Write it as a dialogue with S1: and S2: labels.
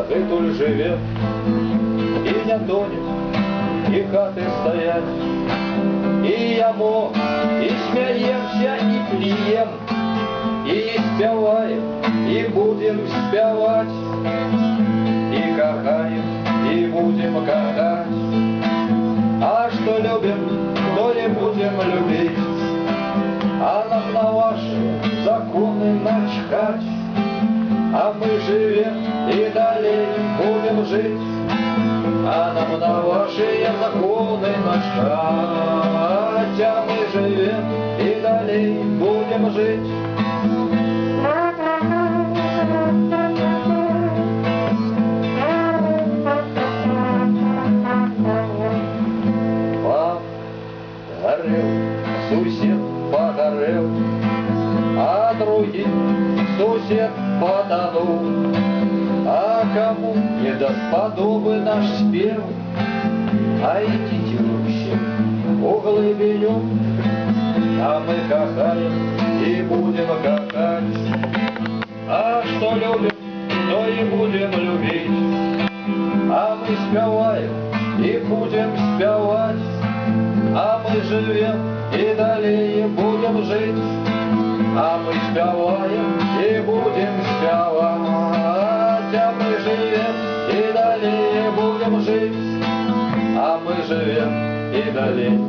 S1: житуль живе, і не тонет, і хати стоять, і ямо, і смяемся, і плієм, і спяваем, і будем спявать, і кахаем, і будем кахать. А что любим, то не будем любить, а нам на ваши законы начхать. А мы живем и далее будем жить, а нам на ваши законы начхать. А мы живем и далее будем жить. Погорел, сусед погорел, а другим сусед потонул. А кому не дасподобы наш спев, а идите вообще углы берем, а мы кахаем и будем кахать. А что любим, то и будем любить, а мы спеваем и будем спевать. А мы живем и далее будем жить, а мы спеваем и будем спевать. А мы живем и далее будем жить, а мы живем и далее